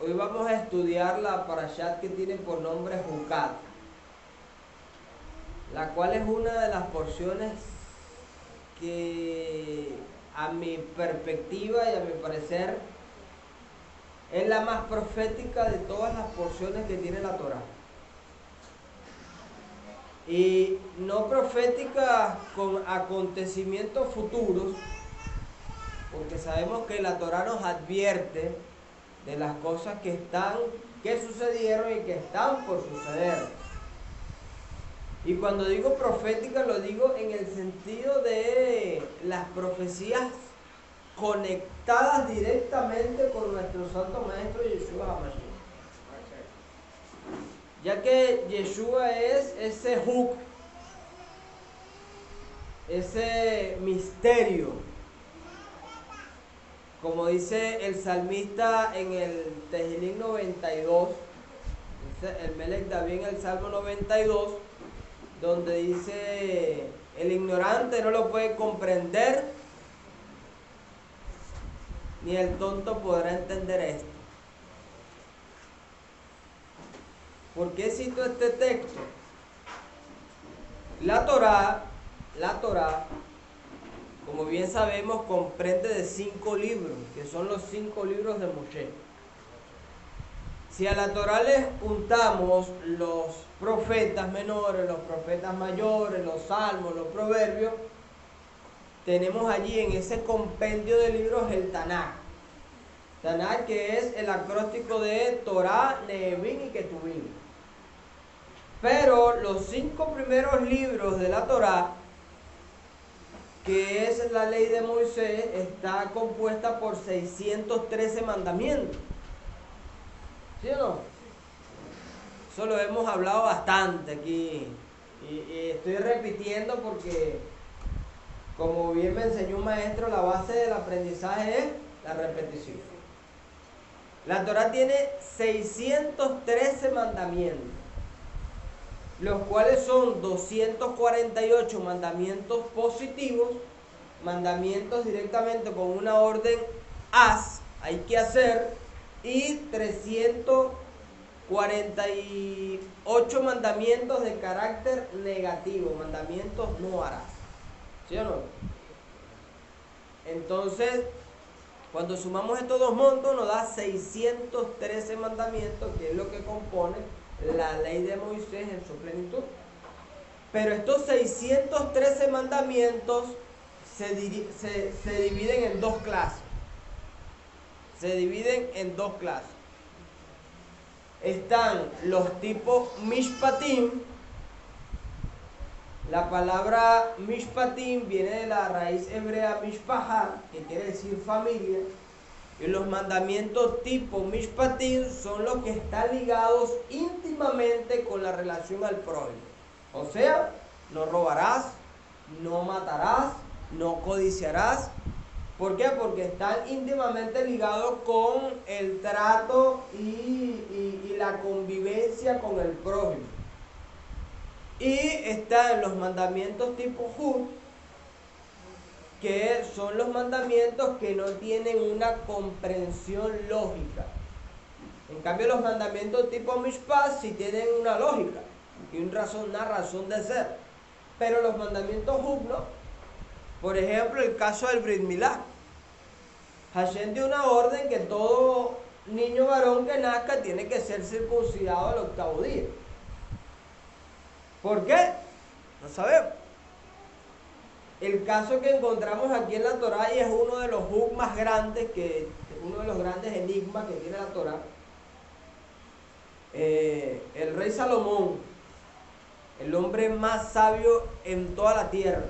Hoy vamos a estudiar la parashat que tiene por nombre Jucat, la cual es una de las porciones que a mi perspectiva y a mi parecer es la más profética de todas las porciones que tiene la Torá. Y no profética con acontecimientos futuros, porque sabemos que la Torá nos advierte de las cosas que sucedieron y que están por suceder. Y cuando digo profética lo digo en el sentido de las profecías conectadas directamente con nuestro Santo Maestro Yeshua HaMashiach. Ya que Yeshua es ese Juk, ese misterio, como dice el salmista en el Tejilín 92, dice el Melech David en el Salmo 92, donde dice: el ignorante no lo puede comprender, ni el tonto podrá entender esto. ¿Por qué cito este texto? La Torá, como bien sabemos, comprende de 5 libros, que son los 5 libros de Moshe. Si a la Torá les juntamos los profetas menores, los profetas mayores, los salmos, los proverbios, tenemos allí en ese compendio de libros el Tanaj. Tanaj, que es el acróstico de Torá, Nehemín y Ketubín. Pero los 5 primeros libros de la Torá, que es la ley de Moisés, está compuesta por 613 mandamientos. ¿Sí o no? Eso lo hemos hablado bastante aquí. Y estoy repitiendo porque, como bien me enseñó un maestro, la base del aprendizaje es la repetición. La Torá tiene 613 mandamientos, los cuales son 248 mandamientos positivos, mandamientos directamente con una orden haz, hay que hacer, y 348 mandamientos de carácter negativo, mandamientos no harás. ¿Sí o no? Entonces, cuando sumamos estos dos montos nos da 613 mandamientos, que es lo que compone la ley de Moisés en su plenitud. Pero estos 613 mandamientos se dividen en dos clases. Están los tipos Mishpatim. La palabra Mishpatim viene de la raíz hebrea Mishpahá, que quiere decir familia. Y los mandamientos tipo Mishpatim son los que están ligados íntimamente con la relación al prójimo. O sea, no robarás, no matarás, no codiciarás. ¿Por qué? Porque están íntimamente ligados con el trato y la convivencia con el prójimo. Y están los mandamientos tipo Hud, que son los mandamientos que no tienen una comprensión lógica. En cambio, los mandamientos tipo Mishpat sí tienen una lógica y una razón de ser. Pero los mandamientos Hud no. Por ejemplo, el caso del Brit Milá. Hashem dio una orden que todo niño varón que nazca tiene que ser circuncidado al 8º día. ¿Por qué? No sabemos. El caso que encontramos aquí en la Torá, y es uno de los hug más grandes, uno de los grandes enigmas que tiene la Torá, el rey Salomón, el hombre más sabio en toda la tierra,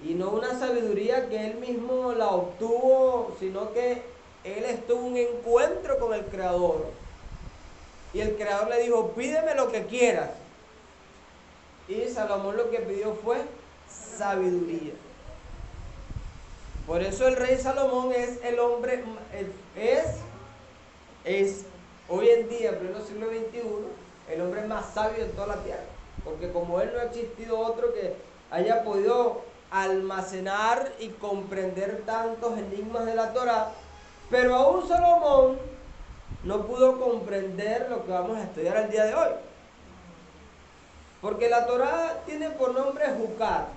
y no una sabiduría que él mismo la obtuvo, sino que él estuvo en un encuentro con el Creador, y el Creador le dijo: pídeme lo que quieras. Y Salomón lo que pidió fue sabiduría. Por eso el rey Salomón es el hombre, es hoy en día, en pleno siglo XXI, el hombre más sabio en toda la tierra. Porque como él no ha existido otro que haya podido almacenar y comprender tantos enigmas de la Torá. Pero aún Salomón no pudo comprender lo que vamos a estudiar el día de hoy. Porque la Torá tiene por nombre Jucat.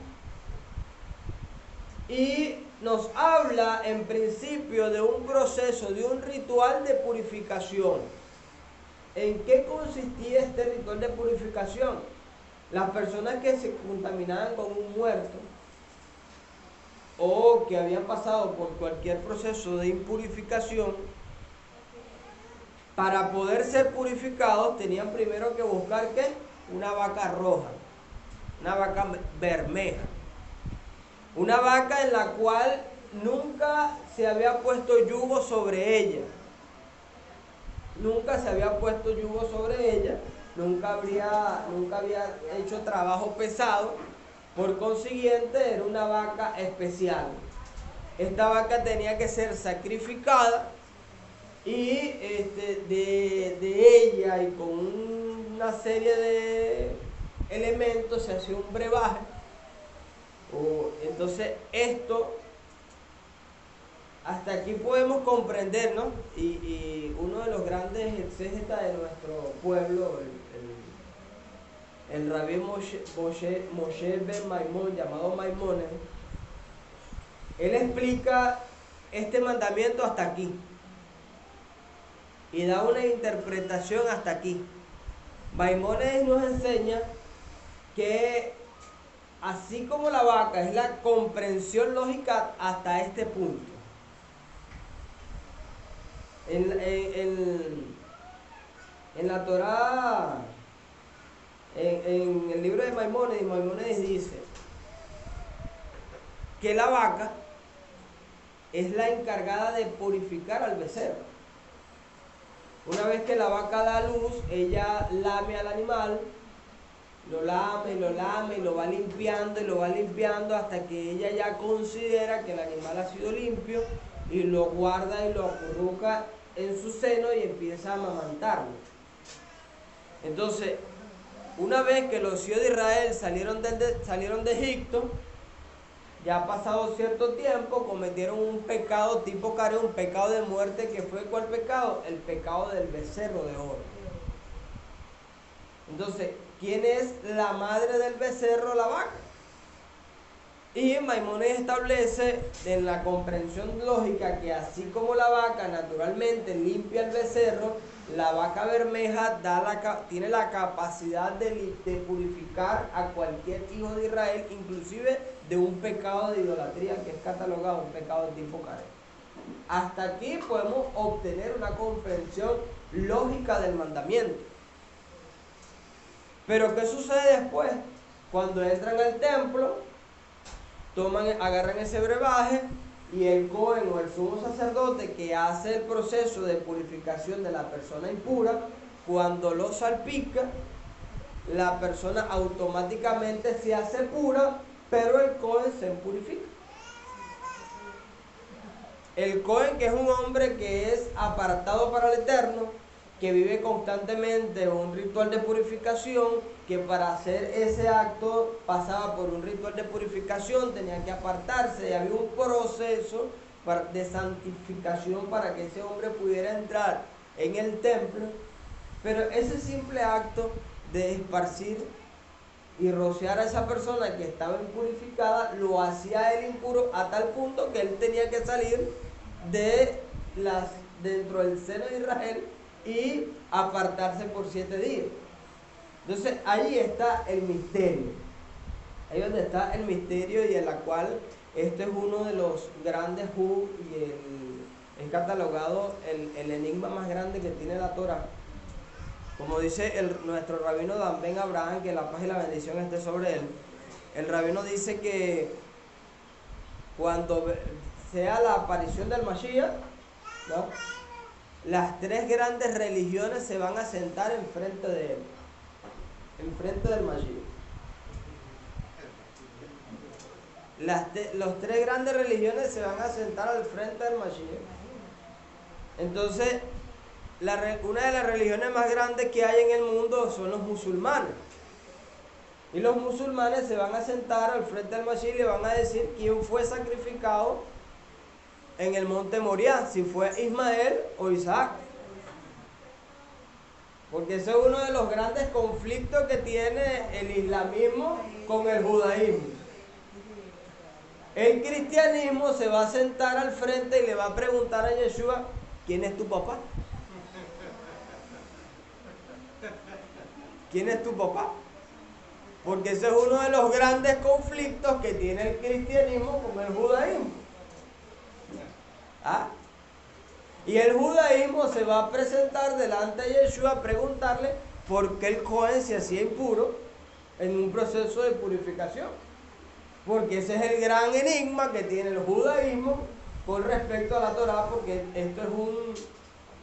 Y nos habla en principio de un proceso, de un ritual de purificación. ¿En qué consistía este ritual de purificación? Las personas que se contaminaban con un muerto o que habían pasado por cualquier proceso de impurificación, para poder ser purificados tenían primero que buscar ¿qué? Una vaca roja, una vaca bermeja, una vaca en la cual nunca se había puesto yugo sobre ella, nunca se había puesto yugo sobre ella, nunca había hecho trabajo pesado, por consiguiente era una vaca especial. Esta vaca tenía que ser sacrificada y de ella y con una serie de elementos se hacía un brebaje. Entonces esto, hasta aquí podemos comprender, ¿no? Y uno de los grandes exégetas de nuestro pueblo, el Rabí Moshe Ben Maimón, llamado Maimónides, él explica este mandamiento hasta aquí y da una interpretación hasta aquí. Maimónides nos enseña que así como la vaca es la comprensión lógica hasta este punto, en la Torá, en el libro de Maimónides dice que la vaca es la encargada de purificar al becerro. Una vez que la vaca da luz, ella lame al animal, lo lame y lo lame y lo va limpiando y lo va limpiando hasta que ella ya considera que el animal ha sido limpio y lo guarda y lo acurruca en su seno y empieza a amamantarlo. Entonces, una vez que los hijos de Israel salieron de Egipto, ya ha pasado cierto tiempo, cometieron un pecado tipo careo, un pecado de muerte, que fue ¿cuál pecado? El pecado del becerro de oro. Entonces, ¿quién es la madre del becerro? La vaca. Y Maimónides establece en la comprensión lógica que así como la vaca naturalmente limpia el becerro, la vaca bermeja tiene la capacidad de purificar a cualquier hijo de Israel, inclusive de un pecado de idolatría que es catalogado un pecado de tipo careo. Hasta aquí podemos obtener una comprensión lógica del mandamiento. Pero ¿qué sucede después? Cuando entran al templo, agarran ese brebaje y el Cohen o el sumo sacerdote que hace el proceso de purificación de la persona impura, cuando lo salpica, la persona automáticamente se hace pura, pero el Cohen se purifica. El Cohen, que es un hombre que es apartado para el Eterno, que vive constantemente un ritual de purificación, que para hacer ese acto pasaba por un ritual de purificación, tenía que apartarse y había un proceso de santificación para que ese hombre pudiera entrar en el templo. Pero ese simple acto de esparcir y rociar a esa persona que estaba impurificada lo hacía él impuro a tal punto que él tenía que salir dentro del seno de Israel y apartarse por 7 días. Entonces ahí está el misterio, ahí donde está el misterio, y en la cual este es uno de los grandes y es catalogado el enigma más grande que tiene la Torá. Como dice nuestro rabino Dan Ben Abraham, que la paz y la bendición esté sobre él, el rabino dice que cuando sea la aparición del Mashiach, ¿no?, las 3 grandes religiones se van a sentar enfrente de él, enfrente del Mashiach. Las 3 grandes religiones se van a sentar al frente del Mashiach. Entonces, una de las religiones más grandes que hay en el mundo son los musulmanes. Y los musulmanes se van a sentar al frente del Mashiach y le van a decir quién fue sacrificado en el monte Moriah, si fue Ismael o Isaac. Porque ese es uno de los grandes conflictos que tiene el islamismo con el judaísmo. El cristianismo se va a sentar al frente y le va a preguntar a Yeshua, ¿quién es tu papá? ¿Quién es tu papá? Porque ese es uno de los grandes conflictos que tiene el cristianismo con el judaísmo. ¿Ah? Y el judaísmo se va a presentar delante de Yeshua a preguntarle por qué el Cohen se hacía impuro en un proceso de purificación. Porque ese es el gran enigma que tiene el judaísmo con respecto a la Torá, porque esto es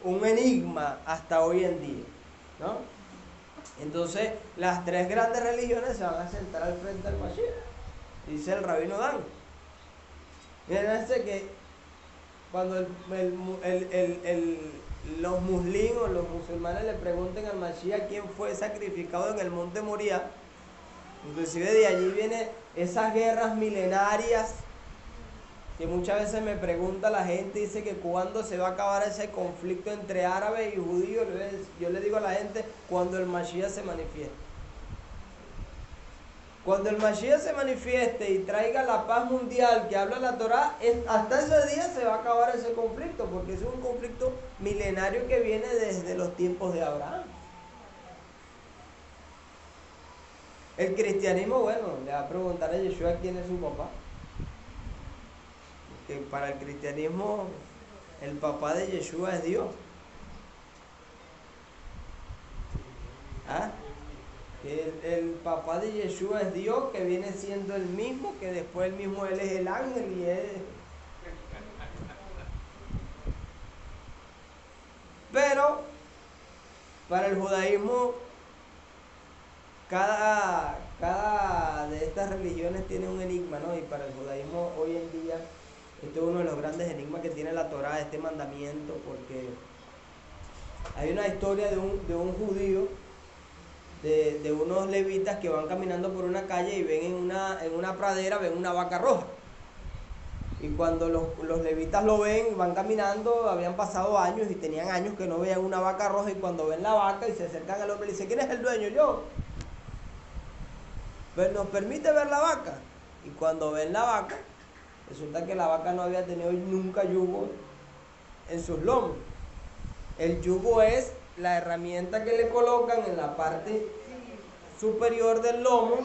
un enigma hasta hoy en día, ¿no? Entonces, las tres grandes religiones se van a sentar al frente del Mashiach, dice el rabino Dan. Fíjense que cuando los muslims o los musulmanes le pregunten al Mashiach quién fue sacrificado en el monte Moriah, inclusive de allí vienen esas guerras milenarias que muchas veces me pregunta la gente, dice que cuándo se va a acabar ese conflicto entre árabes y judíos. Yo le digo a la gente, cuando el Mashiach se manifieste. Cuando el Mashiach se manifieste y traiga la paz mundial que habla la Torá, hasta ese día se va a acabar ese conflicto, porque es un conflicto milenario que viene desde los tiempos de Abraham. El cristianismo, bueno, le va a preguntar a Yeshua quién es su papá. Que para el cristianismo el papá de Yeshua es Dios. ¿Ah? El papá de Yeshua es Dios, que viene siendo el mismo, que después el mismo él es el ángel y él. Pero para el judaísmo cada de estas religiones tiene un enigma, ¿no? Y para el judaísmo hoy en día este es uno de los grandes enigmas que tiene la Torá, este mandamiento, porque hay una historia de un judío, de unos levitas que van caminando por una calle y ven en una pradera, ven una vaca roja. Y cuando los levitas lo ven, van caminando, habían pasado años y tenían años que no veían una vaca roja, y cuando ven la vaca y se acercan al hombre y le dicen, ¿quién es el dueño? Yo. Pero nos permite ver la vaca. Y cuando ven la vaca, resulta que la vaca no había tenido nunca yugo en sus lomos. El yugo es la herramienta que le colocan en la parte superior del lomo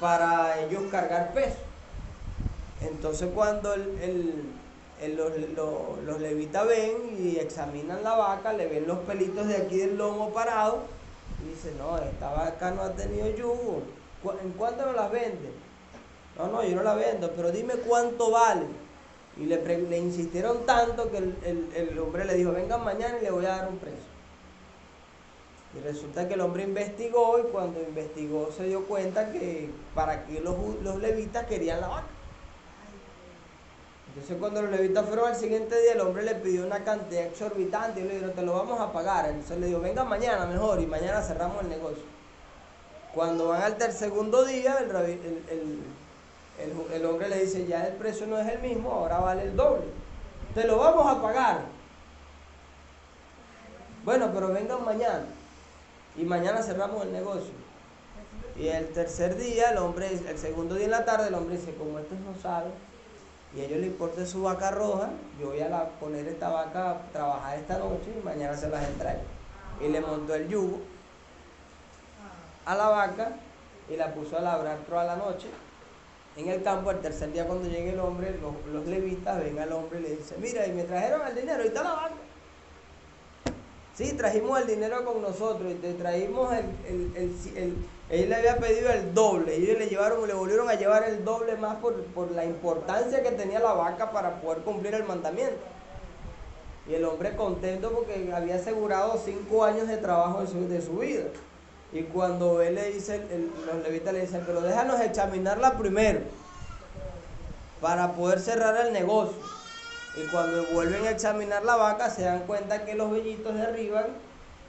para ellos cargar peso. Entonces cuando los levitas ven y examinan la vaca, le ven los pelitos de aquí del lomo parados y dicen, no, esta vaca no ha tenido yugo. ¿En cuánto me las vende? No, yo no la vendo, pero dime cuánto vale. Y le insistieron tanto que el hombre le dijo, vengan mañana y le voy a dar un precio. Y resulta que el hombre investigó, y cuando investigó se dio cuenta que para qué los levitas querían la vaca. Entonces cuando los levitas fueron al siguiente día, el hombre le pidió una cantidad exorbitante y le dijo, te lo vamos a pagar. Entonces le dijo, vengan mañana mejor, y mañana cerramos el negocio. Cuando van al segundo día, el hombre le dice, ya el precio no es el mismo, ahora vale el doble. Te lo vamos a pagar. Bueno, pero vengan mañana. Y mañana cerramos el negocio. Y el tercer día, el segundo día en la tarde, el hombre dice, como estos no saben, y a ellos les importa su vaca roja, yo voy a poner esta vaca a trabajar esta noche y mañana se las entrego. Y le montó el yugo a la vaca y la puso a labrar toda la noche en el campo. El tercer día, cuando llegue el hombre, los levitas ven al hombre y le dicen, mira, y me trajeron el dinero, y está la vaca. Sí, trajimos el dinero con nosotros y te traímos él le había pedido el doble, y ellos le volvieron a llevar el doble más por la importancia que tenía la vaca para poder cumplir el mandamiento. Y el hombre contento porque había asegurado 5 años de trabajo de su vida. Y cuando él le dice, los levitas le dicen, pero déjanos examinarla primero para poder cerrar el negocio. Y cuando vuelven a examinar la vaca, se dan cuenta que los vellitos de arriba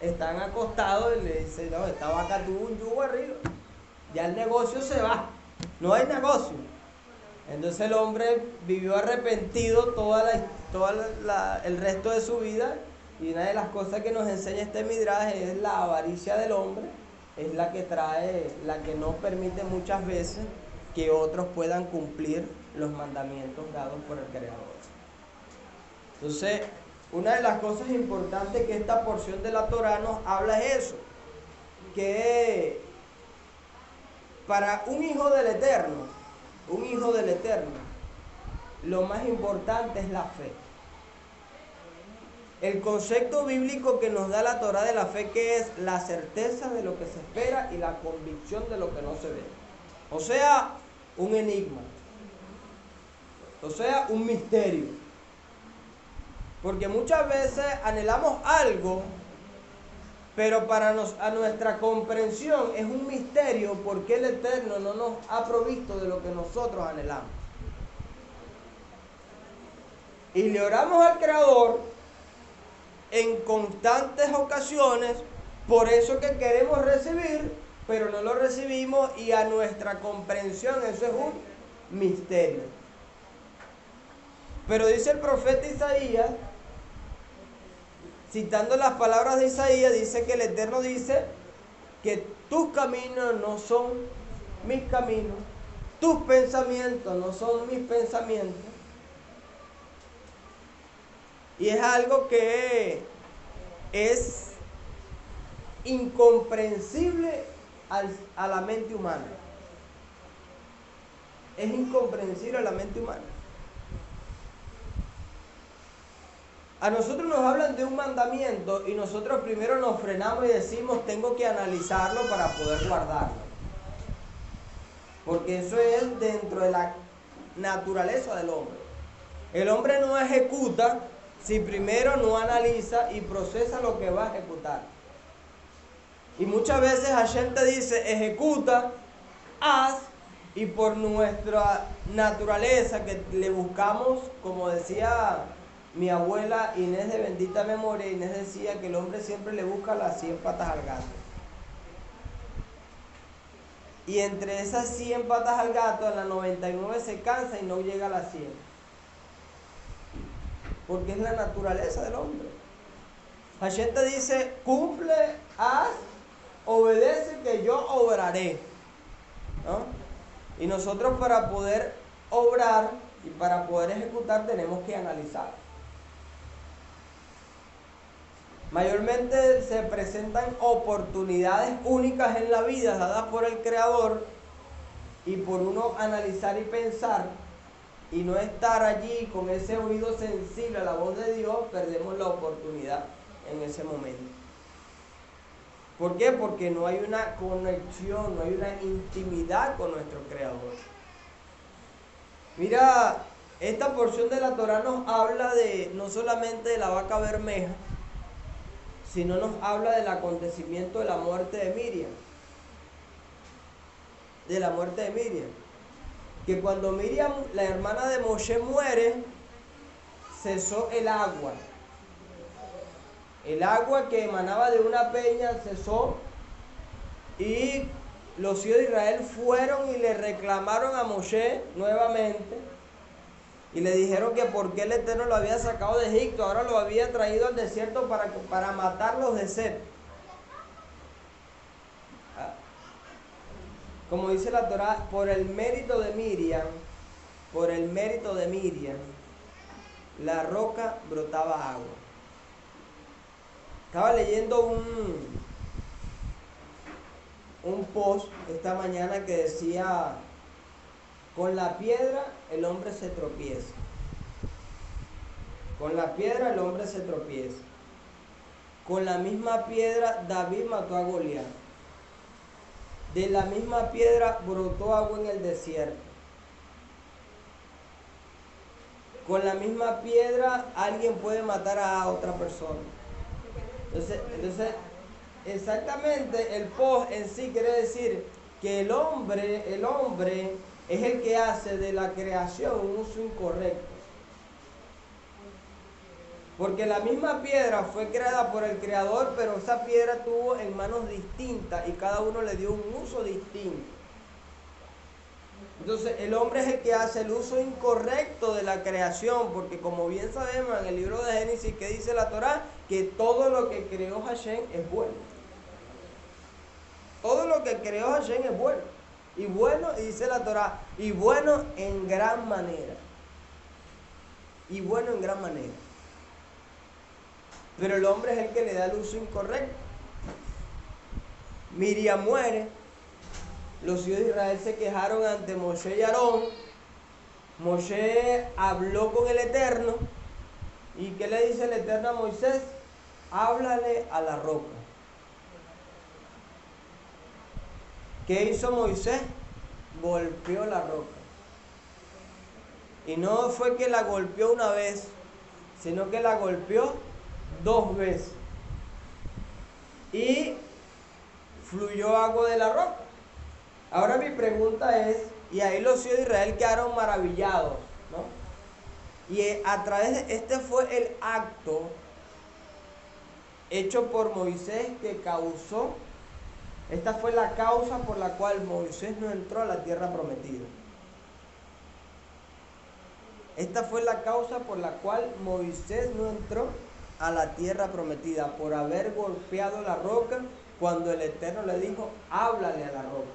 están acostados, y le dicen, no, esta vaca tuvo un yugo arriba. Ya el negocio se va, no hay negocio. Entonces el hombre vivió arrepentido el resto de su vida, Y una de las cosas que nos enseña este Midrash es la avaricia del hombre, es la que trae, la que no permite muchas veces que otros puedan cumplir los mandamientos dados por el Creador. Entonces, una de las cosas importantes que esta porción de la Torá nos habla es eso, que para un hijo del Eterno, lo más importante es la fe. El concepto bíblico que nos da la Torá de la fe, que es la certeza de lo que se espera y la convicción de lo que no se ve. O sea, un enigma. O sea, un misterio. Porque muchas veces anhelamos algo, pero a nuestra comprensión es un misterio porque el Eterno no nos ha provisto de lo que nosotros anhelamos. Y le oramos al Creador en constantes ocasiones por eso que queremos recibir, pero no lo recibimos y a nuestra comprensión eso es un misterio. Pero dice el profeta Isaías, citando las palabras de Isaías, dice que el Eterno dice que tus caminos no son mis caminos, tus pensamientos no son mis pensamientos. Y es algo que es incomprensible a la mente humana. Es incomprensible a la mente humana. A nosotros nos hablan de un mandamiento y nosotros primero nos frenamos y decimos, tengo que analizarlo para poder guardarlo. Porque eso es dentro de la naturaleza del hombre. El hombre no ejecuta si primero no analiza y procesa lo que va a ejecutar. Y muchas veces Hashem te dice, ejecuta, haz, y por nuestra naturaleza que le buscamos, como decía mi abuela Inés de bendita memoria, Inés decía que el hombre siempre le busca las 100 patas al gato. Y entre esas 100 patas al gato, en la 99 se cansa y no llega a las 100. Porque es la naturaleza del hombre. Hashem te dice, cumple, haz, obedece que yo obraré. ¿No? Y nosotros para poder obrar y para poder ejecutar tenemos que analizar. Mayormente se presentan oportunidades únicas en la vida dadas por el Creador y por uno analizar y pensar y no estar allí con ese oído sensible a la voz de Dios, perdemos la oportunidad en ese momento. ¿Por qué? Porque no hay una conexión, no hay una intimidad con nuestro Creador. Mira, esta porción de la Torá nos habla de no solamente de la vaca bermeja, sino nos habla del acontecimiento de la muerte de Miriam. De la muerte de Miriam. Que cuando Miriam, la hermana de Moshe, muere, cesó el agua. El agua que emanaba de una peña cesó y los hijos de Israel fueron y le reclamaron a Moshe nuevamente y le dijeron que por qué el Eterno lo había sacado de Egipto, ahora lo había traído al desierto para matarlos de sed. Como dice la Torá, por el mérito de Miriam, la roca brotaba agua. Estaba leyendo un post esta mañana que decía, con la piedra el hombre se tropieza. Con la piedra el hombre se tropieza. Con la misma piedra David mató a Goliat. De la misma piedra brotó agua en el desierto. Con la misma piedra alguien puede matar a otra persona. Entonces, exactamente el post en sí quiere decir que el hombre es el que hace de la creación un uso incorrecto. Porque la misma piedra fue creada por el Creador, pero esa piedra tuvo en manos distintas y cada uno le dio un uso distinto. Entonces el hombre es el que hace el uso incorrecto de la creación, porque como bien sabemos en el libro de Génesis, ¿qué dice la Torá? Que todo lo que creó Hashem es bueno. Todo lo que creó Hashem es bueno. Y bueno, dice la Torá, y bueno en gran manera. Y bueno en gran manera. Pero el hombre es el que le da el uso incorrecto. Miriam muere. Los hijos de Israel se quejaron ante Moshe y Aarón. Moshe habló con el Eterno. ¿Y qué le dice el Eterno a Moisés? Háblale a la roca. ¿Qué hizo Moisés? Golpeó la roca. Y no fue que la golpeó una vez, sino que la golpeó 2 veces. Y fluyó agua de la roca. Ahora mi pregunta es, y ahí los hijos de Israel quedaron maravillados, ¿no? Y a través de este fue el acto hecho por Moisés que causó, esta fue la causa por la cual Moisés no entró a la tierra prometida. Esta fue la causa por la cual Moisés no entró a la tierra prometida, por haber golpeado la roca cuando el Eterno le dijo, háblale a la roca.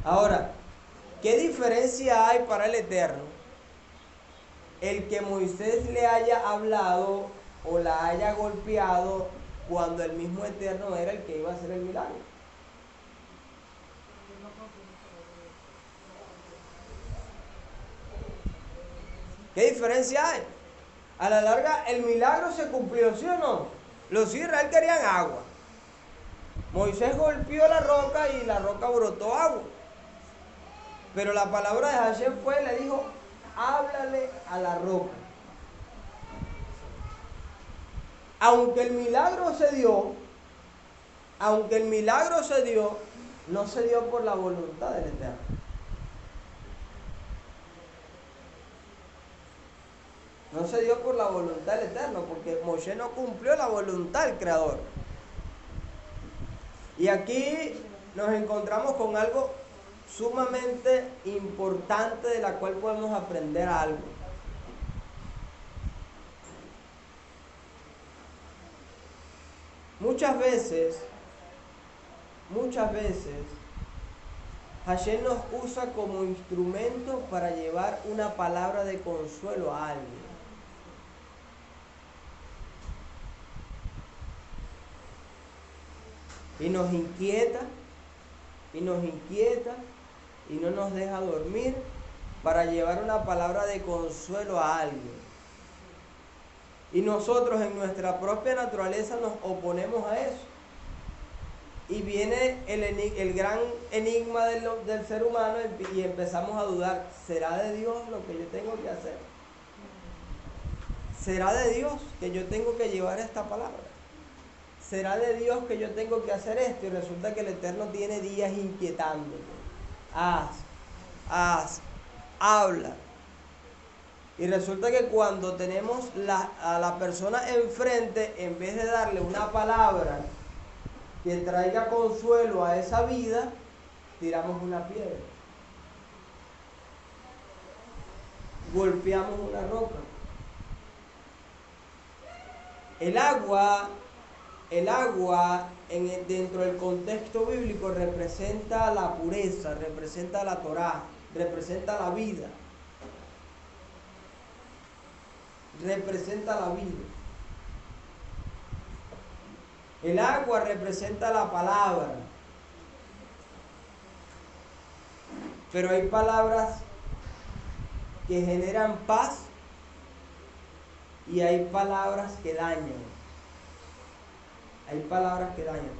Ahora, ¿qué diferencia hay para el Eterno? El que Moisés le haya hablado o la haya golpeado cuando el mismo Eterno era el que iba a hacer el milagro. ¿Qué diferencia hay? A la larga, el milagro se cumplió, ¿sí o no? Los hijos de Israel querían agua. Moisés golpeó la roca y la roca brotó agua. Pero la palabra de Hashem fue, le dijo, háblale a la roca. Aunque el milagro se dio, no se dio por la voluntad del Eterno. No se dio por la voluntad del Eterno, porque Moshe no cumplió la voluntad del Creador. Y aquí nos encontramos con algo sumamente importante de la cual podemos aprender algo. Muchas veces, Hashem nos usa como instrumento para llevar una palabra de consuelo a alguien. Y nos inquieta, y no nos deja dormir para llevar una palabra de consuelo a alguien. Y nosotros en nuestra propia naturaleza nos oponemos a eso. Y viene el gran enigma del ser humano y empezamos a dudar, ¿será de Dios lo que yo tengo que hacer? ¿Será de Dios que yo tengo que llevar esta palabra? ¿Será de Dios que yo tengo que hacer esto? Y resulta que el Eterno tiene días inquietándote. Habla. Y resulta que cuando tenemos a la persona enfrente, en vez de darle una palabra que traiga consuelo a esa vida, tiramos una piedra. Golpeamos una roca. El agua dentro del contexto bíblico representa la pureza, representa la Torá, representa la vida. Representa la vida. El agua representa la palabra. Pero hay palabras que generan paz y hay palabras que dañan. Hay palabras que dañan.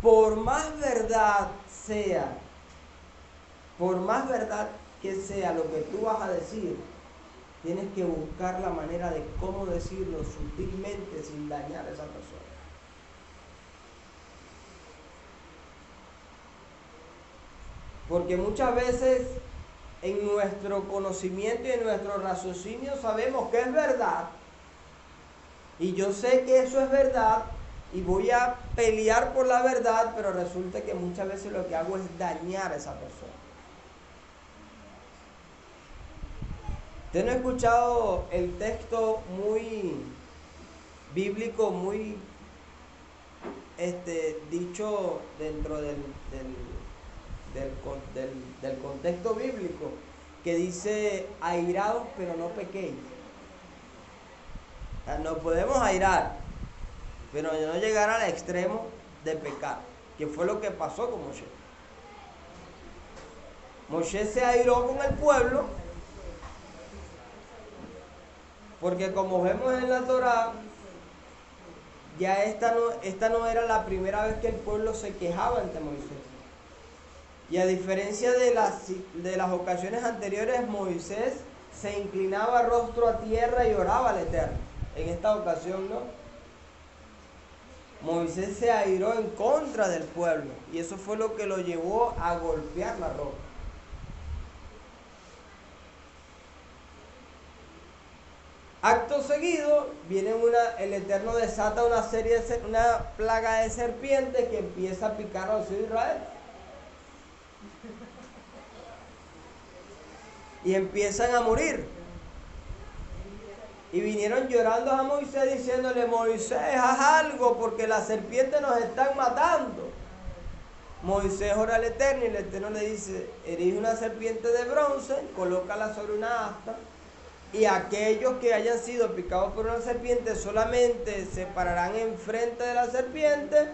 Por más verdad que sea lo que tú vas a decir, tienes que buscar la manera de cómo decirlo sutilmente sin dañar a esa persona. Porque muchas veces en nuestro conocimiento y en nuestro raciocinio sabemos que es verdad. Y yo sé que eso es verdad, y voy a pelear por la verdad, pero resulta que muchas veces lo que hago es dañar a esa persona. ¿Usted no ha escuchado el texto muy bíblico, muy dicho dentro del contexto bíblico, que dice airados pero no pequéis? O sea, nos podemos airar, pero no llegar al extremo de pecar, que fue lo que pasó con Moshe. Moshe se airó con el pueblo, porque como vemos en la Torá, ya esta no era la primera vez que el pueblo se quejaba ante Moisés. Y a diferencia de las ocasiones anteriores, Moisés se inclinaba rostro a tierra y oraba al Eterno. En esta ocasión no. Moisés se airó en contra del pueblo y eso fue lo que lo llevó a golpear la roca. Acto seguido, el Eterno desata una plaga de serpientes que empieza a picar a los hijos de Israel. Y empiezan a morir. Y vinieron llorando a Moisés diciéndole: Moisés, haz algo porque las serpientes nos están matando. Moisés ora al Eterno y el Eterno le dice: erige una serpiente de bronce, colócala sobre una asta, y aquellos que hayan sido picados por una serpiente solamente se pararán enfrente de la serpiente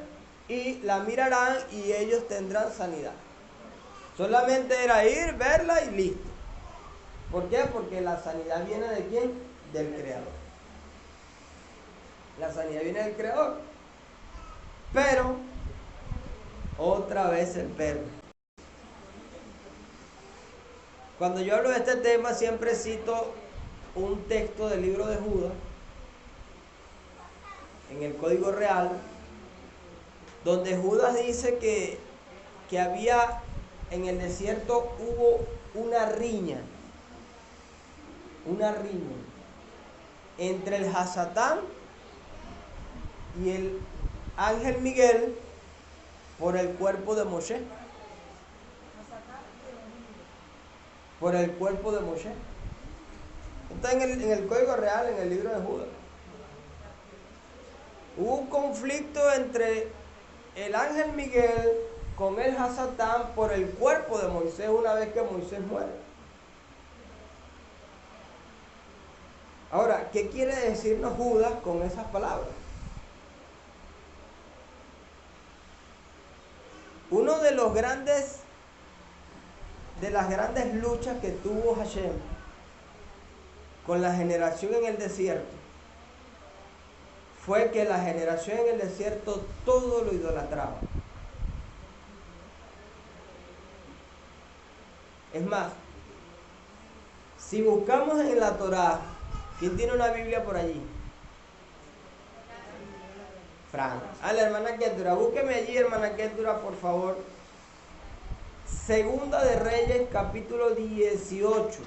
y la mirarán y ellos tendrán sanidad. Solamente era ir, verla y listo. ¿Por qué? Porque la sanidad viene ¿de quién? Del Creador. La sanidad viene del Creador. Pero, otra vez el pero. Cuando yo hablo de este tema siempre cito un texto del libro de Judas, en el Código Real, donde Judas dice que había, en el desierto hubo una riña entre el Hasatán y el ángel Miguel por el cuerpo de Moshe. Por el cuerpo de Moshe. Está en el Código Real, en el libro de Judas. Hubo un conflicto entre el ángel Miguel con el Hasatán por el cuerpo de Moisés una vez que Moisés muere. Ahora, ¿qué quiere decirnos Judas con esas palabras? Uno de las grandes luchas que tuvo Hashem con la generación en el desierto fue que la generación en el desierto todo lo idolatraba. Es más, si buscamos en la Torá, ¿quién tiene una Biblia por allí? Fran. La hermana Ketura, búsqueme allí, hermana Ketura, por favor. Segunda de Reyes, capítulo 18.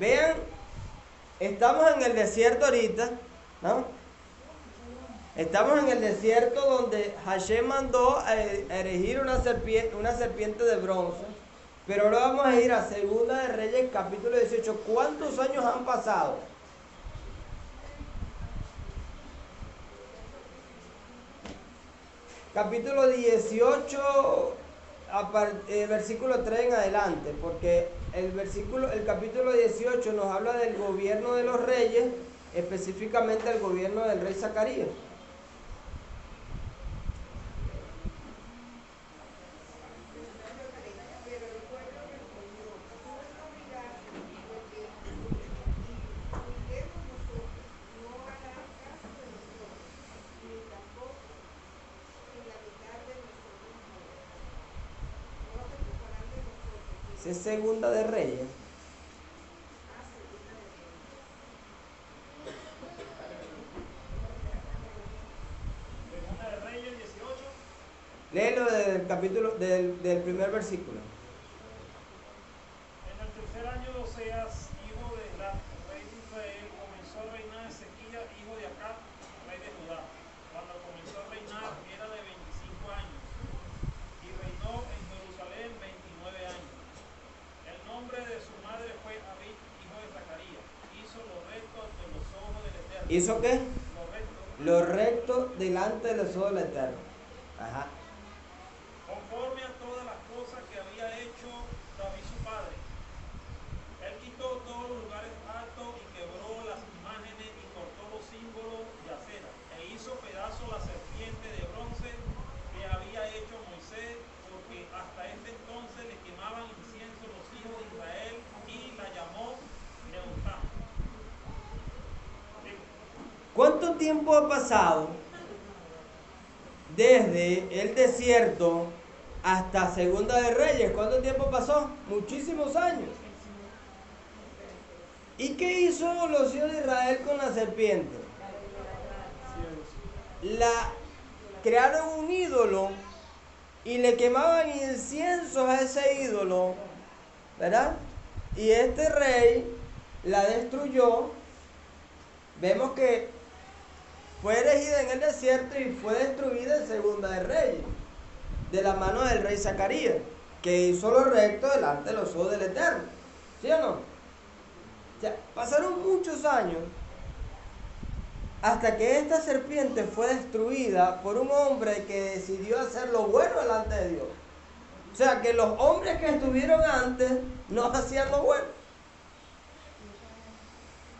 Vean, estamos en el desierto ahorita, ¿no? Estamos en el desierto donde Hashem mandó a erigir una serpiente de bronce. Pero ahora vamos a ir a Segunda de Reyes, capítulo 18. ¿Cuántos años han pasado? Capítulo 18, versículo 3 en adelante, porque el capítulo 18 nos habla del gobierno de los reyes, específicamente el gobierno del rey Zacarías. Es Segunda de Reyes. Segunda de Reyes 18. Léelo del capítulo, del primer versículo. En el tercer año de Oseas, hijo de hijo de Acab, rey de Judá. Cuando comenzó a reinar era de 25 años y reinó en Jerusalén 29 años. El nombre de su madre fue Abí, hijo de Zacarías. Hizo lo recto ante los ojos del Eterno. ¿Hizo qué? Lo recto. Lo recto delante de los ojos del Eterno. Ajá. Conforme a todas las cosas que había hecho David su padre. Él quitó todos los lugares altos y quebró las imágenes y cortó los símbolos de acera. E hizo pedazos la serpiente de bronce que había hecho Moisés, porque hasta este entonces le quemaban incienso los hijos de Israel, y la llamó Neután. ¿Cuánto tiempo ha pasado desde el desierto hasta Segunda de Reyes? ¿Cuánto tiempo pasó? Muchísimos años. ¿Y qué hizo los hijos de Israel con la serpiente? Crearon un ídolo y le quemaban inciensos a ese ídolo, ¿verdad? Y este rey la destruyó. Vemos que fue elegida en el desierto y fue destruida en Segunda de Reyes, de la mano del rey Zacarías, que hizo lo recto delante de los ojos del Eterno. ¿Sí o no? O sea, pasaron muchos años hasta que esta serpiente fue destruida por un hombre que decidió hacer lo bueno delante de Dios. O sea, que los hombres que estuvieron antes no hacían lo bueno.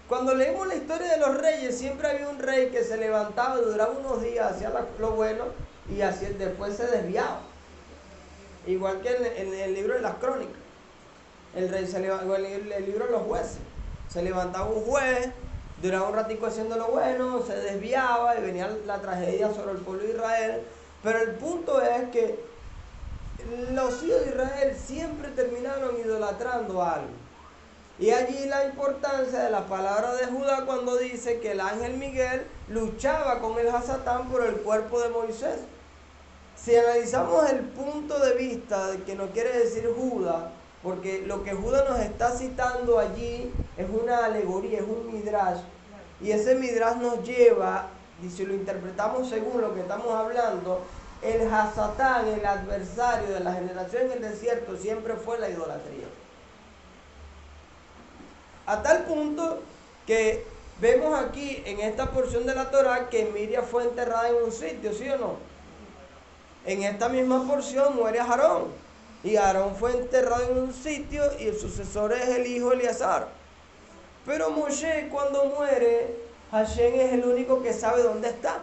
Cuando leemos la historia de los reyes, siempre había un rey que se levantaba, duraba unos días, hacía lo bueno y después se desviaba. Igual que en el libro de las crónicas. El libro de los jueces. Se levantaba un juez, duraba un ratico haciendo lo bueno, se desviaba y venía la tragedia sobre el pueblo de Israel. Pero el punto es que los hijos de Israel siempre terminaron idolatrando algo. Y allí la importancia de la palabra de Judá cuando dice que el ángel Miguel luchaba con el Hasatán por el cuerpo de Moisés. Si analizamos el punto de vista de que no quiere decir Judá, porque lo que Judá nos está citando allí es una alegoría, es un midrash. Y ese midrash nos lleva, y si lo interpretamos según lo que estamos hablando, el Hasatán, el adversario de la generación en el desierto, siempre fue la idolatría. A tal punto que vemos aquí en esta porción de la Torá que Miriam fue enterrada en un sitio, ¿sí o no? En esta misma porción muere Aarón. Y Aarón fue enterrado en un sitio y el sucesor es el hijo Eleazar. Pero Moshe cuando muere, Hashem es el único que sabe dónde está.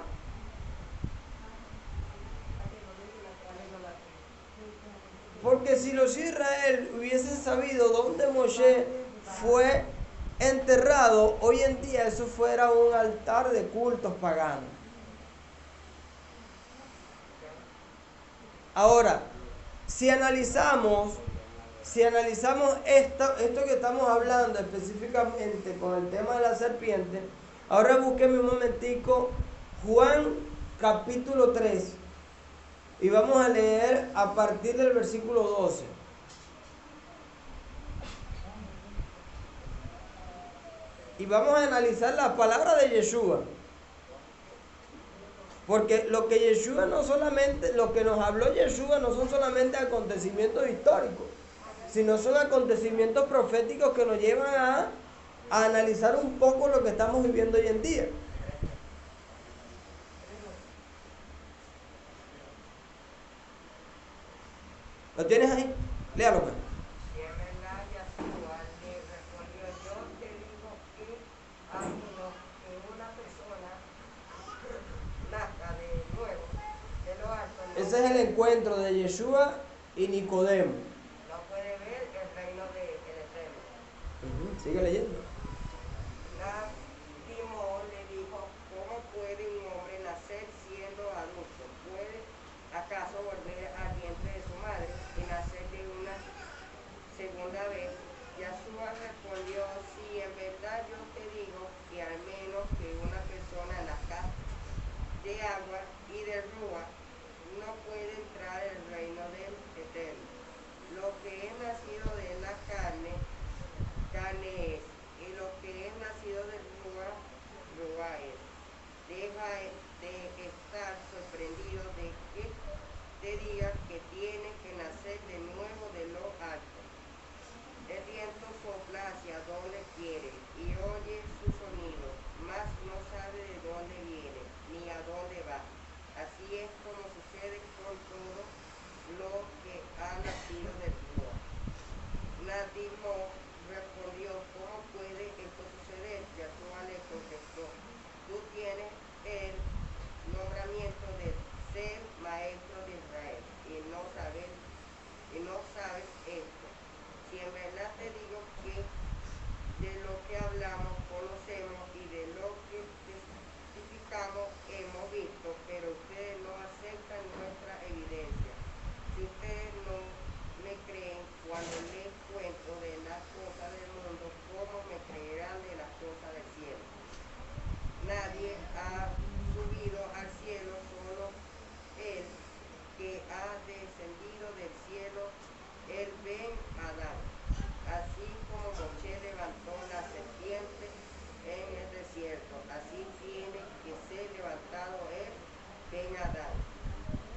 Porque si los Israel hubiesen sabido dónde Moshe fue enterrado, hoy en día eso fuera un altar de cultos paganos. Ahora, si analizamos esto que estamos hablando específicamente con el tema de la serpiente, ahora busquemos un momentico Juan capítulo 3 y vamos a leer a partir del versículo 12. Y vamos a analizar la palabra de Yeshua. Porque lo que lo que nos habló Yeshua no son solamente acontecimientos históricos, sino son acontecimientos proféticos que nos llevan a analizar un poco lo que estamos viviendo hoy en día. ¿Lo tienes ahí? Léalo pues. Ese es el encuentro de Yeshua y Nicodemo. No puede ver el reino del Eterno. Sigue leyendo. Timón le dijo, ¿cómo puede un hombre nacer siendo adulto? ¿Puede acaso volver al vientre de su madre y nacer de una segunda vez? Yeshua respondió, sí, en verdad yo te digo que al menos que una persona nazca de agua y de rúa, no puede entrar el reino del Eterno. Lo que es nacido de la carne, carne es, y lo que es nacido de rúa, rúa es. Así es como sucede con todo lo que ha nacido de Dios. Nadimo respondió, ¿cómo puede esto suceder? Yahshua le contestó, tú tienes el nombramiento de ser maestro de Israel y no sabes esto. Si en verdad te digo que de lo que hablamos conocemos y de lo que testificamos hemos visto, pero ustedes no aceptan nuestra evidencia. Si ustedes no me creen cuando les cuento de las cosas del mundo, ¿cómo me creerán de las cosas del cielo? Nadie ha subido al cielo, solo Él que ha descendido del cielo, el Ben Adán. Así como Moshe levantó la serpiente en el desierto, así tiene que ser levantado el Ben Adán.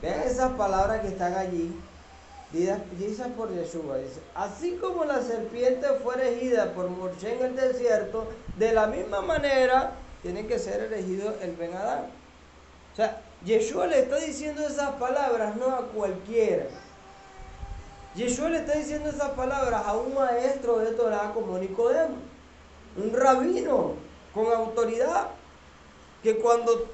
Vean esas palabras que están allí, dichas por Yeshua. Dice, así como la serpiente fue elegida por Moshe en el desierto, de la misma manera tiene que ser elegido el Ben Adán. O sea, Yeshua le está diciendo esas palabras no a cualquiera. Yeshua le está diciendo esas palabras a un maestro de Torah como Nicodemo, un rabino con autoridad, que cuando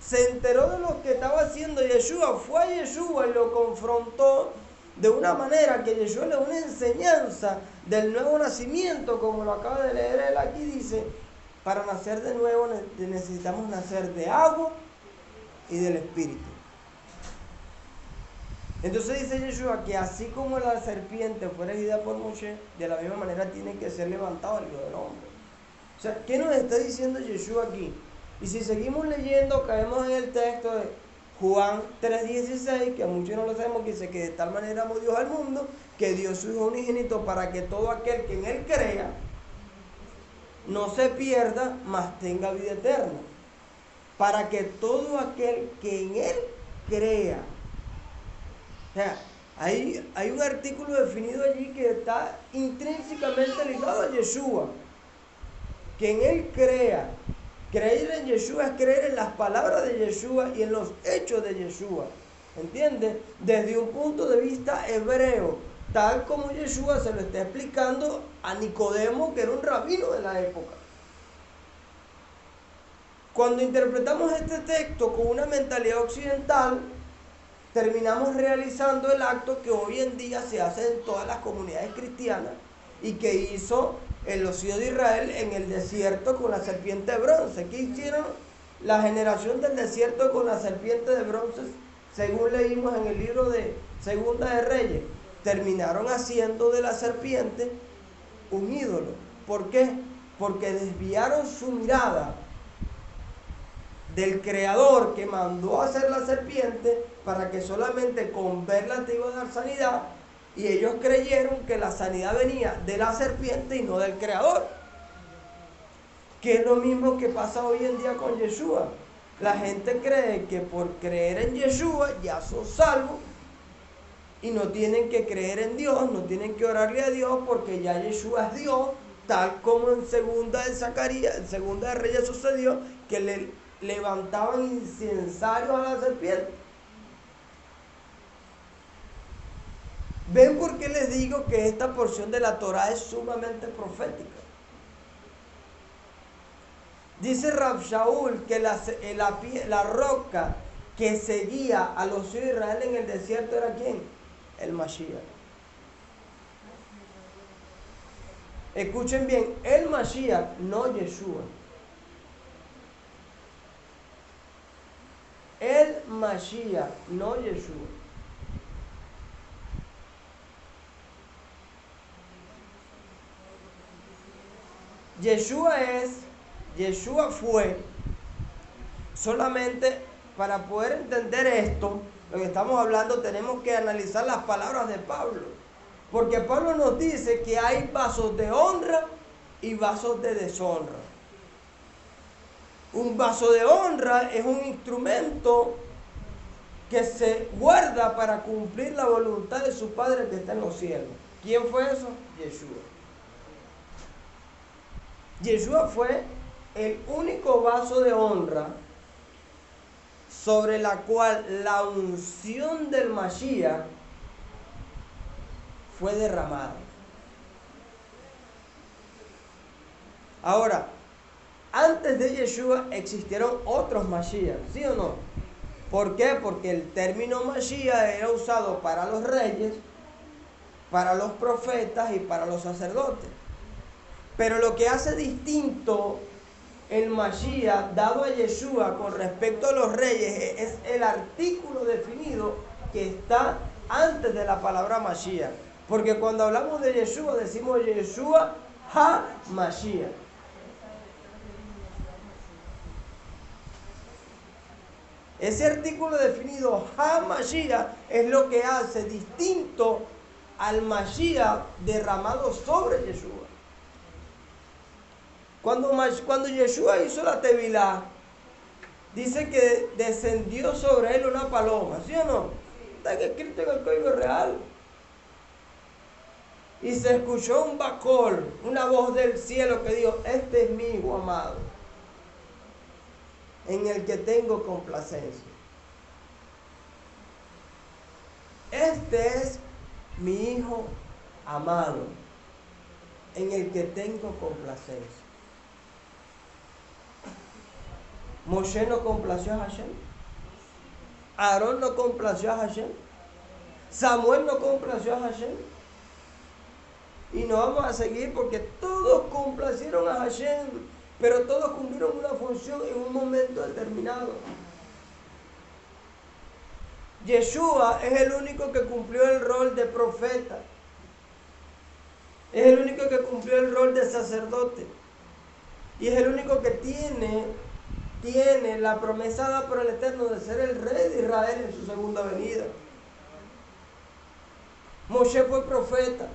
se enteró de lo que estaba haciendo Yeshua, fue a Yeshua y lo confrontó de una manera que Yeshua le da una enseñanza del nuevo nacimiento, como lo acaba de leer él aquí, dice, para nacer de nuevo necesitamos nacer de agua y del Espíritu. Entonces dice Yeshua que así como la serpiente fue elegida por Moshe, de la misma manera tiene que ser levantado el Hijo del Hombre. O sea, ¿qué nos está diciendo Yeshua aquí? Y si seguimos leyendo, caemos en el texto de Juan 3:16, que a muchos no lo sabemos, que dice que de tal manera amó Dios al mundo, que dio su Hijo unigénito para que todo aquel que en Él crea, no se pierda, mas tenga vida eterna. Para que todo aquel que en Él crea. O sea, hay un artículo definido allí que está intrínsecamente ligado a Yeshua. Que en Él crea. Creer en Yeshua es creer en las palabras de Yeshua y en los hechos de Yeshua. ¿Entiendes? Desde un punto de vista hebreo, tal como Yeshua se lo está explicando a Nicodemo, que era un rabino de la época. Cuando interpretamos este texto con una mentalidad occidental, terminamos realizando el acto que hoy en día se hace en todas las comunidades cristianas y que hizo los hijos de Israel en el desierto con la serpiente de bronce. ¿Qué hicieron la generación del desierto con la serpiente de bronce? Según leímos en el libro de Segunda de Reyes, terminaron haciendo de la serpiente un ídolo. ¿Por qué? Porque desviaron su mirada del Creador que mandó a hacer la serpiente para que solamente con verla te iba a dar sanidad, y ellos creyeron que la sanidad venía de la serpiente y no del Creador, que es lo mismo que pasa hoy en día con Yeshua. La gente cree que por creer en Yeshua ya son salvos y no tienen que creer en Dios, no tienen que orarle a Dios porque ya Yeshua es Dios, tal como en Segunda de Zacarías, en Segunda de Reyes sucedió, que le levantaban incensarios a la serpiente. ¿Ven por qué les digo que esta porción de la Torah es sumamente profética? Dice Rab Shaul que la roca que seguía a los hijos de Israel en el desierto era ¿quién? El Mashiach. Escuchen bien, el Mashiach, no Yeshua. El Mashiach, no Yeshua. Yeshua fue, solamente para poder entender esto, lo que estamos hablando, tenemos que analizar las palabras de Pablo. Porque Pablo nos dice que hay vasos de honra y vasos de deshonra. Un vaso de honra es un instrumento que se guarda para cumplir la voluntad de su Padre que está en los cielos. ¿Quién fue eso? Yeshua. Yeshua fue el único vaso de honra sobre la cual la unción del Mashiach fue derramada. Ahora, antes de Yeshua existieron otros Mashiach, ¿sí o no? ¿Por qué? Porque el término Mashiach era usado para los reyes, para los profetas y para los sacerdotes. Pero lo que hace distinto el Mashiach dado a Yeshua con respecto a los reyes es el artículo definido que está antes de la palabra Mashiach. Porque cuando hablamos de Yeshua decimos Yeshua ha-Mashiach. Ese artículo definido ha-Mashiach es lo que hace distinto al Mashiach derramado sobre Yeshua. Cuando Yeshua hizo la Tevilá, dice que descendió sobre él una paloma, ¿sí o no? Está escrito en el Código Real. Y se escuchó un bacol, una voz del cielo que dijo: este es mi hijo amado, en el que tengo complacencia. Este es mi hijo amado, en el que tengo complacencia. Moshe no complació a Hashem. Aarón no complació a Hashem. Samuel no complació a Hashem. Y no vamos a seguir porque todos complacieron a Hashem, pero todos cumplieron una función en un momento determinado. Yeshua es el único que cumplió el rol de profeta. Es el único que cumplió el rol de sacerdote. Y es el único que tiene la promesa dada por el Eterno de ser el rey de Israel en su segunda venida. Moshe fue profeta.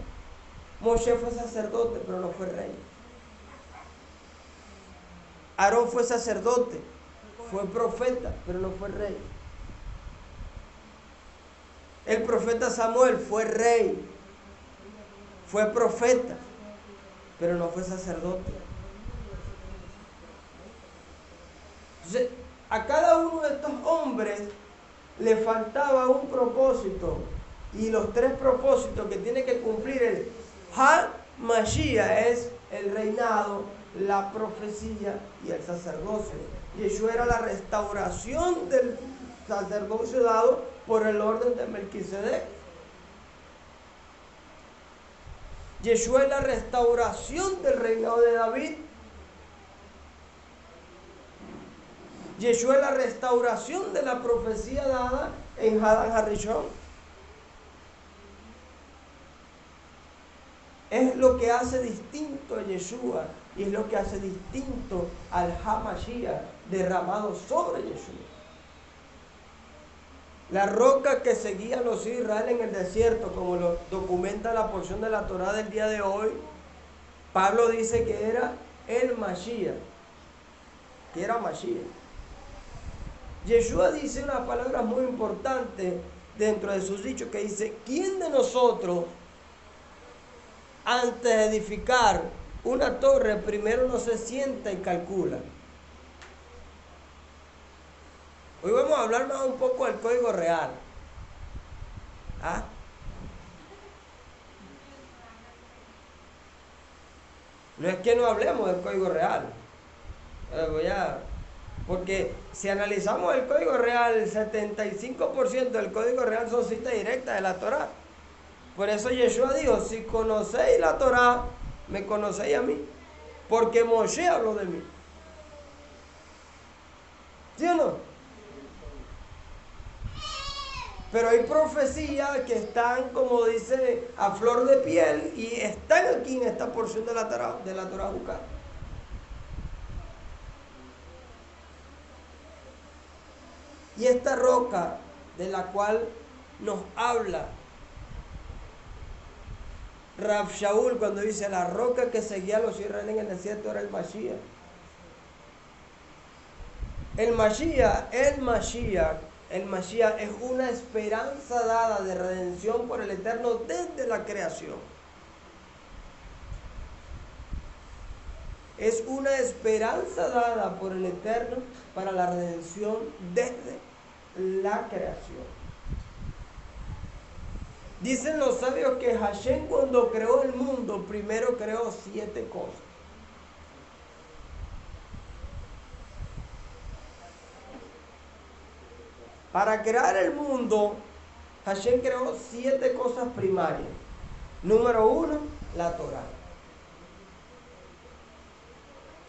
Moshe fue sacerdote, pero no fue rey. Aarón fue sacerdote, fue profeta, pero no fue rey. El profeta Samuel fue rey, fue profeta, pero no fue sacerdote. Entonces, a cada uno de estos hombres le faltaba un propósito, y los tres propósitos que tiene que cumplir el ha-Mashiach es el reinado, la profecía y el sacerdocio. Yeshua era la restauración del sacerdocio dado por el orden de Melquisedec. Yeshua es la restauración del reinado de David. Yeshua es la restauración de la profecía dada en Hadán Harishon. Es lo que hace distinto a Yeshua y es lo que hace distinto al ha-Mashiach derramado sobre Yeshua. La roca que seguía a los hijos de Israel en el desierto, como lo documenta la porción de la Torá del día de hoy, Pablo dice que era el Mashiach, que era Mashiach. Yeshua dice una palabra muy importante dentro de sus dichos que dice: ¿quién de nosotros antes de edificar una torre primero no se sienta y calcula? Hoy vamos a hablar más un poco del Código Real. ¿Ah? No es que no hablemos del Código Real. Porque si analizamos el Código Real, el 75% del Código Real son citas directas de la Torá. Por eso Yeshua dijo: si conocéis la Torá, me conocéis a mí, porque Moshe habló de mí. ¿Sí o no? Pero hay profecías que están, como dice, a flor de piel y están aquí en esta porción de la Torá Jucá. Y esta roca de la cual nos habla Rav Shaul cuando dice: la roca que seguía a los israelíes en el desierto era el Mashiach. El Mashiach es una esperanza dada de redención por el Eterno desde la creación. Es una esperanza dada por el Eterno para la redención desde la creación. Dicen los sabios que Hashem, cuando creó el mundo, primero creó 7 cosas. Para crear el mundo, Hashem creó 7 cosas primarias. Número 1, la Torá.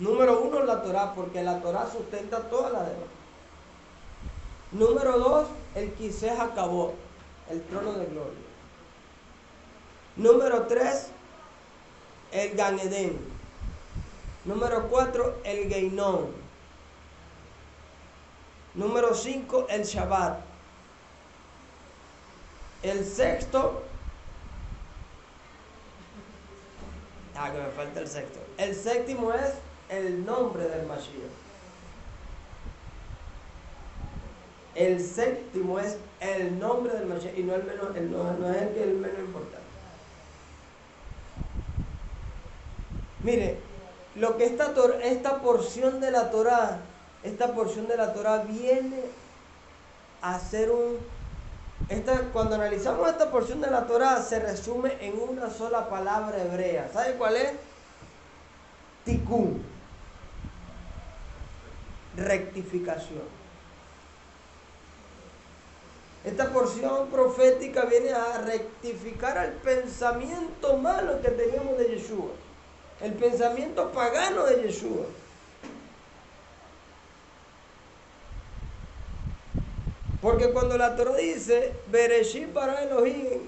Número 1, la Torá, porque la Torá sustenta toda la demás. Número 2, el Kiseh HaKavod, el trono de gloria. Número 3, el Gan Eden. Número 4, el Geinón. Número 5, el Shabbat. El sexto, que me falta el sexto. El séptimo es el nombre del Mashiach. El séptimo es el nombre del Mashiach y no, no es el menos importante. Mire, lo que esta porción de la Torá viene a ser cuando analizamos esta porción de la Torá, se resume en una sola palabra hebrea. ¿Sabe cuál es? Tikkun. Rectificación. Esta porción profética viene a rectificar el pensamiento malo que teníamos de Yeshua. El pensamiento pagano de Yeshua. Porque cuando la Torá dice, Bereshit bara Elohim,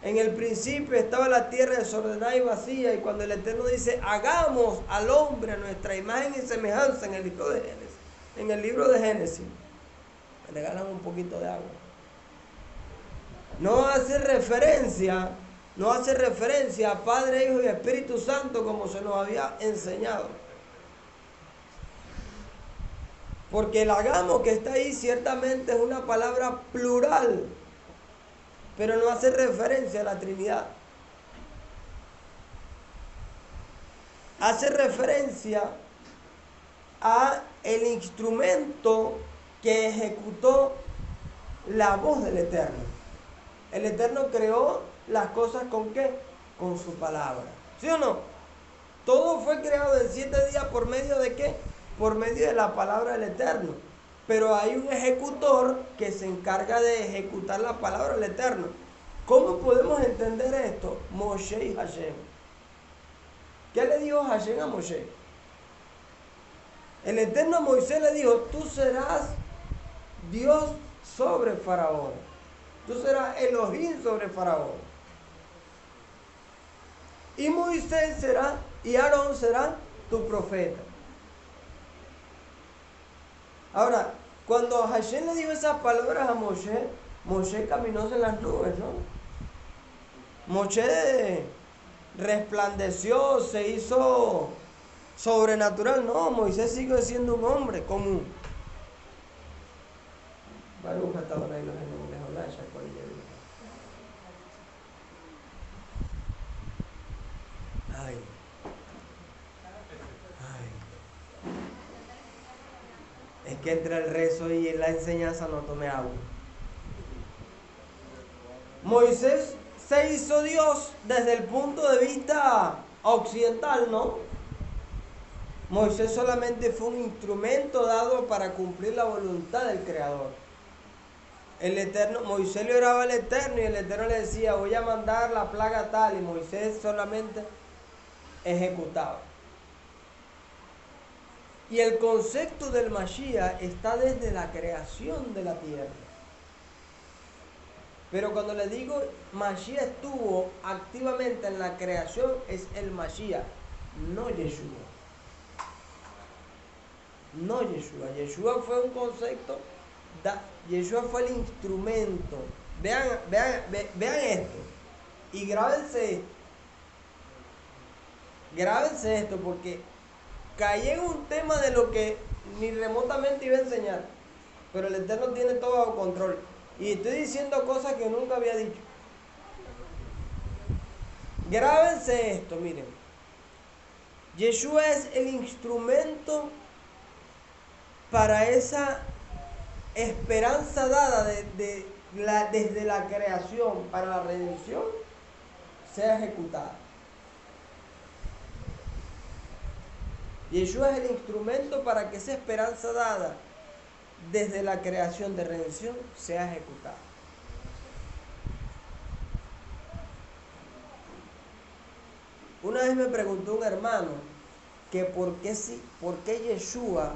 en el principio estaba la tierra desordenada y vacía, y cuando el Eterno dice, hagamos al hombre a nuestra imagen y semejanza, en el libro de Génesis, me regalan un poquito de agua. No hace referencia a Padre, Hijo y Espíritu Santo como se nos había enseñado. Porque el hagamos que está ahí ciertamente es una palabra plural, pero no hace referencia a la Trinidad. Hace referencia a el instrumento que ejecutó la voz del Eterno. El Eterno creó las cosas ¿con qué? Con su palabra. ¿Sí o no? Todo fue creado en 7 días por medio de ¿qué? Por medio de la palabra del Eterno. Pero hay un ejecutor que se encarga de ejecutar la palabra del Eterno. ¿Cómo podemos entender esto? Moshe y Hashem. ¿Qué le dijo Hashem a Moshe? El Eterno a Moisés le dijo, tú serás Dios sobre Faraón. Tú serás Elohim sobre Faraón. Y Moisés será, y Aarón será tu profeta. Ahora, cuando Hashem le dijo esas palabras a Moshe, Moshe caminó en las nubes, ¿no? Moshe resplandeció, se hizo sobrenatural. No, Moisés sigue siendo un hombre común. Baruch atah Adonai Eloheinu melech haolam shekol yeh. Ay. Es que entre el rezo y la enseñanza no tomé agua. Moisés se hizo Dios desde el punto de vista occidental, ¿no? Moisés solamente fue un instrumento dado para cumplir la voluntad del Creador. El Eterno, Moisés le oraba al Eterno y el Eterno le decía, voy a mandar la plaga tal, y Moisés solamente ejecutaba. Y el concepto del Mashiach está desde la creación de la tierra. Pero cuando le digo Mashiach estuvo activamente en la creación, es el Mashiach, no Yeshua. No Yeshua. Yeshua fue un concepto, Yeshua fue el instrumento. Vean esto. Y grábense esto porque caí en un tema de lo que ni remotamente iba a enseñar. Pero el Eterno tiene todo bajo control. Y estoy diciendo cosas que nunca había dicho. Grábense esto, miren. Yeshua es el instrumento para esa esperanza dada desde la creación para la redención sea ejecutada. Yeshua es el instrumento para que esa esperanza dada desde la creación de redención sea ejecutada. Una vez me preguntó un hermano que por qué Yeshua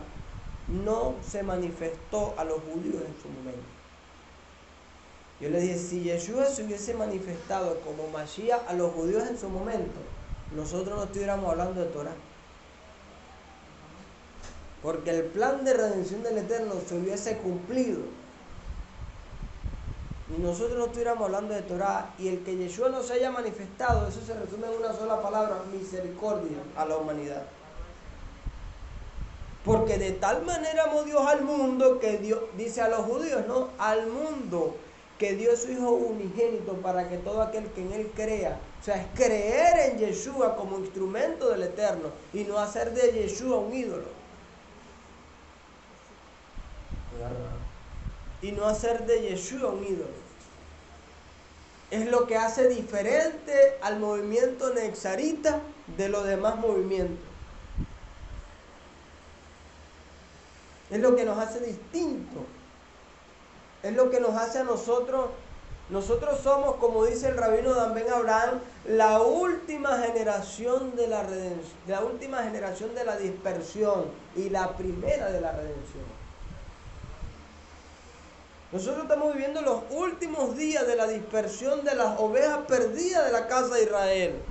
no se manifestó a los judíos en su momento. Yo le dije, si Yeshua se hubiese manifestado como Mashiach a los judíos en su momento, nosotros no estuviéramos hablando de Torah. Porque el plan de redención del Eterno se hubiese cumplido y nosotros no estuviéramos hablando de Torah, y el que Yeshua no se haya manifestado, eso se resume en una sola palabra: misericordia a la humanidad. Porque de tal manera amó Dios al mundo, que Dios, dice a los judíos, no, al mundo, que dio su Hijo unigénito para que todo aquel que en Él crea, o sea, es creer en Yeshua como instrumento del Eterno y no hacer de Yeshua un ídolo. Y no hacer de Yeshua un ídolo. Es lo que hace diferente al movimiento nexarita de los demás movimientos. Es lo que nos hace distintos. Es lo que nos hace a nosotros. Nosotros somos, como dice el rabino Dan Ben Abraham, la última generación de la redención, la última generación de la dispersión y la primera de la redención. Nosotros estamos viviendo los últimos días de la dispersión de las ovejas perdidas de la casa de Israel.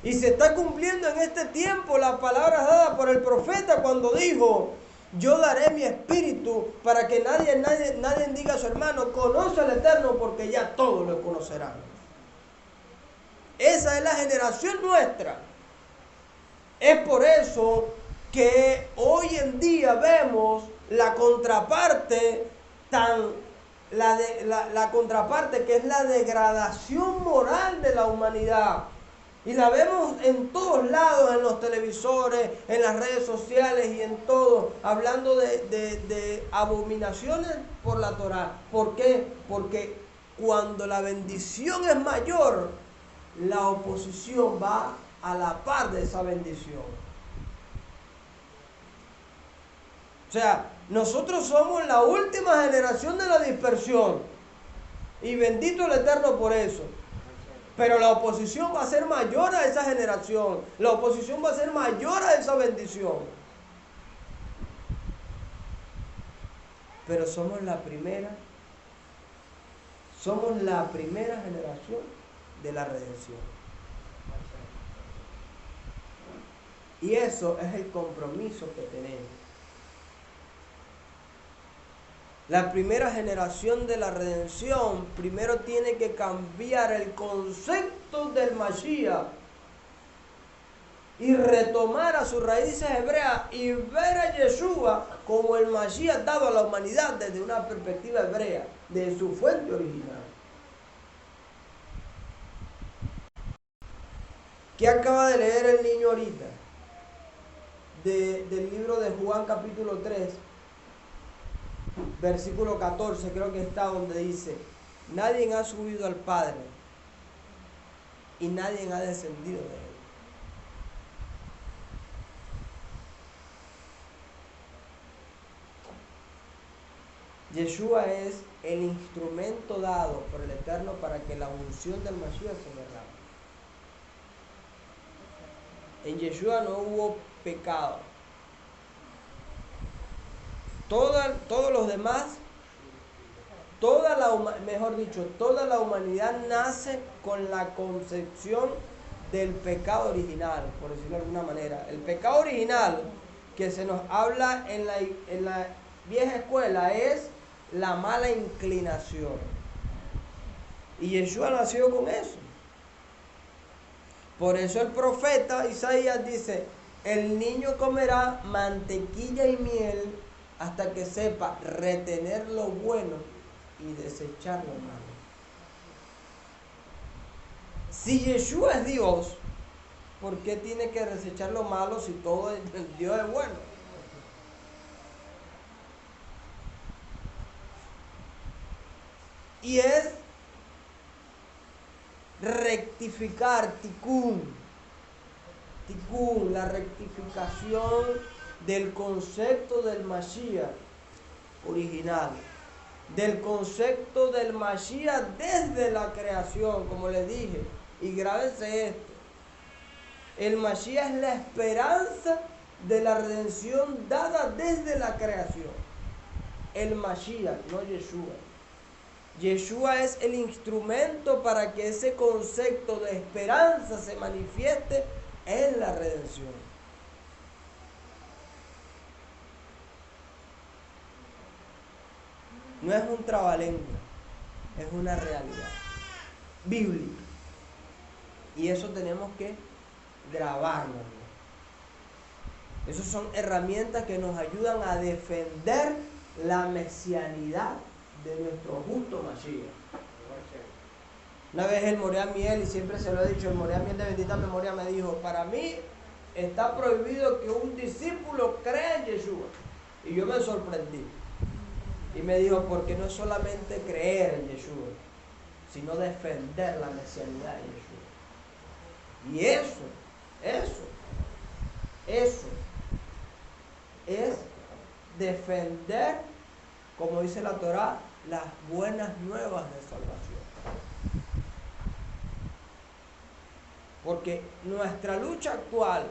Y se está cumpliendo en este tiempo las palabras dadas por el profeta cuando dijo: yo daré mi espíritu para que nadie diga a su hermano, conoce al Eterno, porque ya todos lo conocerán. Esa es la generación nuestra. Es por eso que hoy en día vemos la contraparte, la contraparte que es la degradación moral de la humanidad. Y la vemos en todos lados, en los televisores, en las redes sociales y en todo, hablando de abominaciones por la Torah. ¿Por qué? Porque cuando la bendición es mayor, la oposición va a la par de esa bendición. O sea, nosotros somos la última generación de la dispersión. Y bendito el Eterno por eso. Pero la oposición va a ser mayor a esa generación. La oposición va a ser mayor a esa bendición. Pero somos la primera generación de la redención. Y eso es el compromiso que tenemos. La primera generación de la redención primero tiene que cambiar el concepto del Mashiach y retomar a sus raíces hebreas y ver a Yeshua como el Mashiach dado a la humanidad desde una perspectiva hebrea, de su fuente original. ¿Qué acaba de leer el niño ahorita? Del libro de Juan capítulo 3. Versículo 14, creo que está, donde dice: nadie ha subido al Padre y nadie ha descendido de Él. Yeshua es el instrumento dado por el Eterno para que la unción del Mashiach se derrame. En Yeshua no hubo pecado. Todos los demás, toda la humanidad nace con la concepción del pecado original, por decirlo de alguna manera. El pecado original que se nos habla en la vieja escuela es la mala inclinación. Y Yeshua nació con eso. Por eso el profeta Isaías dice: el niño comerá mantequilla y miel hasta que sepa retener lo bueno y desechar lo malo. Si Yeshua es Dios, ¿por qué tiene que desechar lo malo si todo Dios es bueno? Y es rectificar, tikkun, la rectificación del concepto del Mashiach original, del concepto del Mashiach desde la creación, como les dije. Y grábense esto: el Mashiach es la esperanza de la redención dada desde la creación. El Mashiach, no Yeshua. Yeshua es el instrumento para que ese concepto de esperanza se manifieste en la redención. No es un trabalengua, es una realidad bíblica. Y eso tenemos que grabarlo. Esas son herramientas que nos ayudan a defender la mesianidad de nuestro justo Mashiach. Una vez el Morea Miel, y siempre se lo he dicho, el Morea Miel de bendita memoria me dijo: para mí está prohibido que un discípulo crea en Yeshua. Y yo me sorprendí. Y me dijo: porque no es solamente creer en Yeshua, sino defender la mesianidad de Yeshua. Y eso es defender, como dice la Torá, las buenas nuevas de salvación. Porque nuestra lucha actual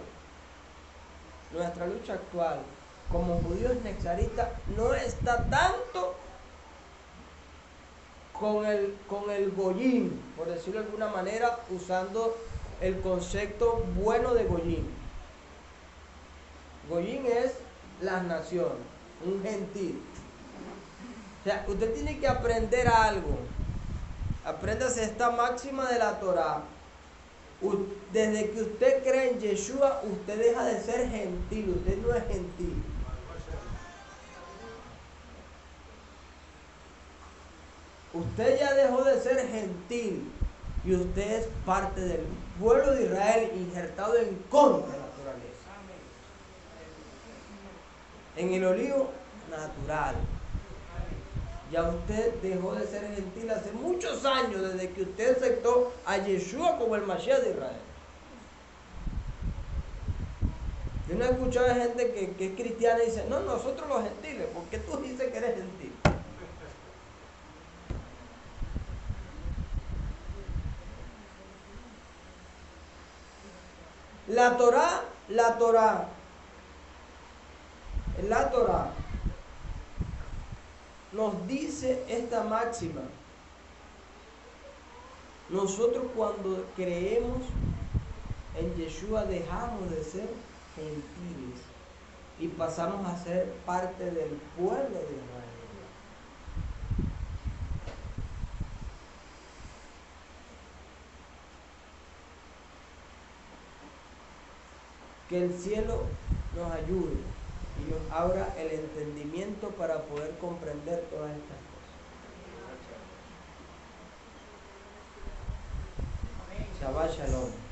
como judíos nexaristas no está tanto con el goyim, por decirlo de alguna manera, usando el concepto bueno de goyim. Goyim es las naciones, un gentil. O sea, usted tiene que aprender algo. Apréndase esta máxima de la Torá. Desde que usted cree en Yeshua, usted deja de ser gentil. Usted no es gentil. Usted ya dejó de ser gentil. Y usted es parte del pueblo de Israel, injertado en contra de la naturaleza. En el olivo natural. Ya usted dejó de ser gentil hace muchos años, desde que usted aceptó a Yeshua como el Mashiach de Israel. Yo no he escuchado a gente que es cristiana y dice: no, nosotros los gentiles, ¿por qué tú dices que eres gentil? La Torá nos dice esta máxima. Nosotros cuando creemos en Yeshua dejamos de ser gentiles y pasamos a ser parte del pueblo de Israel. Que el cielo nos ayude y nos abra el entendimiento para poder comprender todas estas cosas. Shabbat Shalom.